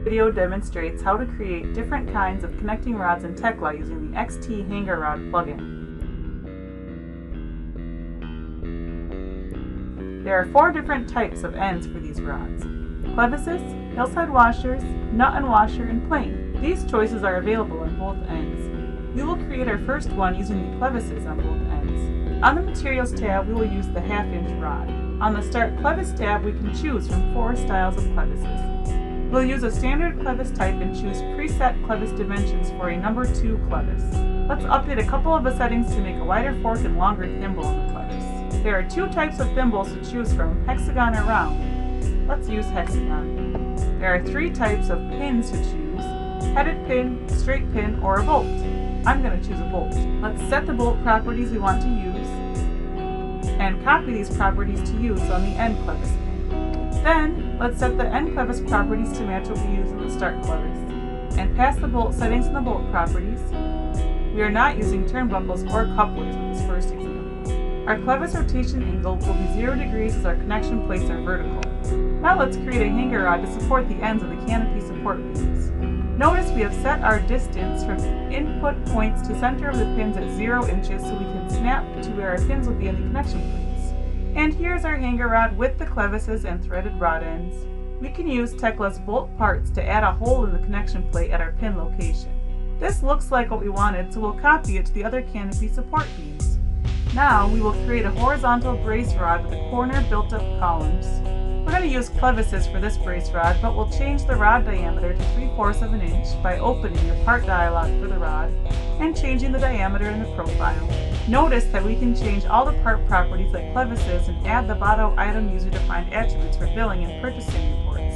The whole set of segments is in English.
video demonstrates how to create different kinds of connecting rods in Tekla using the xTHangerRod plugin. There are 4 different types of ends for these rods: clevises, hillside washers, nut and washer, and plane. These choices are available on both ends. We will create our first one using the clevises on both ends. On the Materials tab, we will use the 1/2-inch rod. On the Start Clevis tab, we can choose from 4 styles of clevises. We'll use a standard clevis type and choose preset clevis dimensions for a number 2 clevis. Let's update a couple of the settings to make a wider fork and longer thimble in the clevis. There are 2 types of thimbles to choose from, hexagon or round. Let's use hexagon. There are 3 types of pins to choose: headed pin, straight pin, or a bolt. I'm going to choose a bolt. Let's set the bolt properties we want to use and copy these properties to use on the end clevis pin. Then, let's set the end clevis properties to match what we use in the Start clevis, and pass the bolt settings in the bolt properties. We are not using turnbuckles or couplers in this first example. Our clevis rotation angle will be 0 degrees as our connection plates are vertical. Now let's create a hanger rod to support the ends of the canopy support beams. Notice we have set our distance from input points to center of the pins at 0 inches so we can snap to where our pins will be in the connection plates. And here's our hanger rod with the clevises and threaded rod ends. We can use Tekla's bolt parts to add a hole in the connection plate at our pin location. This looks like what we wanted, so we'll copy it to the other canopy support beams. Now we will create a horizontal brace rod with a corner built up columns. We're going to use clevises for this brace rod, but we'll change the rod diameter to 3/4 of an inch by opening the part dialog for the rod and changing the diameter in the profile. Notice that we can change all the part properties like clevises and add the Botto item user defined attributes for billing and purchasing reports.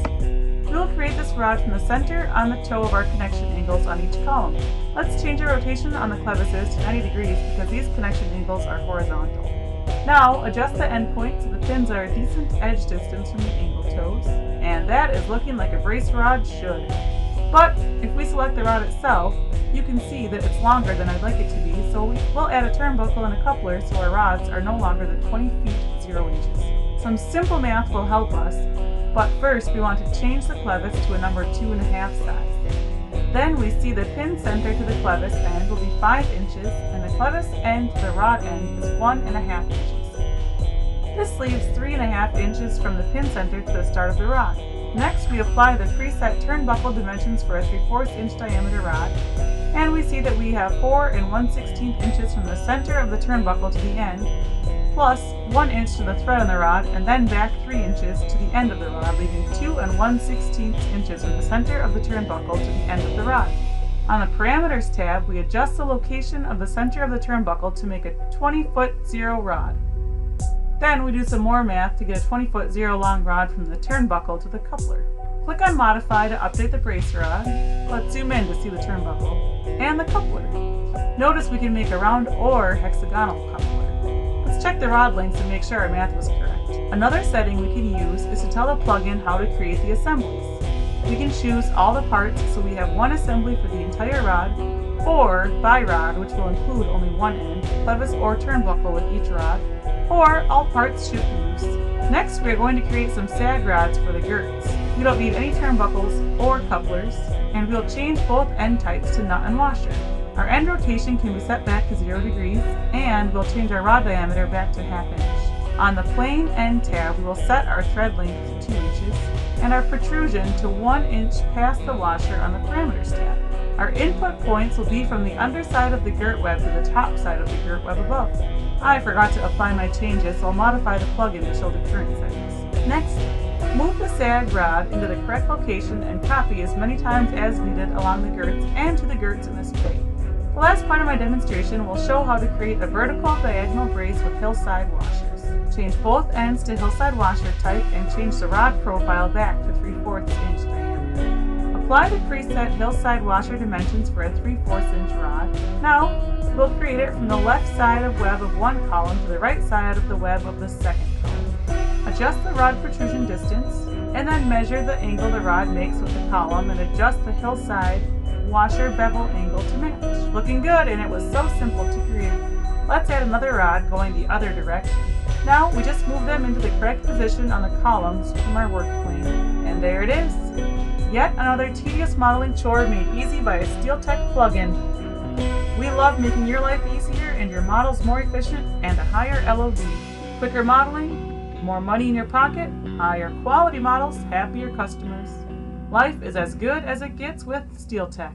We will create this rod from the center on the toe of our connection angles on each column. Let's change the rotation on the clevises to 90 degrees because these connection angles are horizontal. Now, adjust the endpoint so the pins are a decent edge distance from the angle toes, and that is looking like a brace rod should. But if we select the rod itself, you can see that it's longer than I'd like it to be, so we'll add a turnbuckle and a coupler so our rods are no longer than 20 feet 0 inches. Some simple math will help us, but first we want to change the clevis to a number 2.5 size. Then we see the pin center to the clevis end will be 5 inches and the clevis end to the rod end is 1.5 inches. This leaves 3.5 inches from the pin center to the start of the rod. Next we apply the preset turnbuckle dimensions for a 3/4 inch diameter rod, and we see that we have 4 1/16 inches from the center of the turnbuckle to the end, plus 1 inch to the thread on the rod, and then back 3 inches to the end of the rod, leaving 2 1/16 inches from the center of the turnbuckle to the end of the rod. On the Parameters tab, we adjust the location of the center of the turnbuckle to make a 20-foot 0 rod. Then we do some more math to get a 20-foot 0 long rod from the turnbuckle to the coupler. Click on Modify to update the brace rod. Let's zoom in to see the turnbuckle and the coupler. Notice we can make a round or hexagonal coupler. Let's check the rod lengths and make sure our math was correct. Another setting we can use is to tell the plugin how to create the assemblies. We can choose all the parts so we have one assembly for the entire rod, or by rod, which will include only one end, clevis or turnbuckle with each rod, or all parts shoot loose. Next, we are going to create some sag rods for the girts. We don't need any turnbuckles or couplers, and we'll change both end types to nut and washer. Our end rotation can be set back to 0 degrees, and we'll change our rod diameter back to 1/2 inch. On the Plane End tab, we will set our thread length to 2 inches, and our protrusion to 1 inch past the washer on the Parameters tab. Our input points will be from the underside of the girt web to the top side of the girt web above. I forgot to apply my changes, so I'll modify the plugin to show the current settings. Next, move the sag rod into the correct location and copy as many times as needed along the girts and to the girts in this plate. The last part of my demonstration will show how to create a vertical diagonal brace with hillside washers. Change both ends to hillside washer type and change the rod profile back to 3/4 inch diameter. Apply the preset hillside washer dimensions for a 3/4 inch rod. Now, we'll create it from the left side of web of one column to the right side of the web of the second column. Adjust the rod protrusion distance, and then measure the angle the rod makes with the column and adjust the hillside washer bevel angle to match. Looking good, and it was so simple to create. Let's add another rod going the other direction. Now we just move them into the correct position on the columns from our work plane, and there it is. Yet another tedious modeling chore made easy by a SteelTech plugin. We love making your life easier and your models more efficient and a higher LOD. Quicker modeling, more money in your pocket, higher quality models, happier customers. Life is as good as it gets with SteelTech.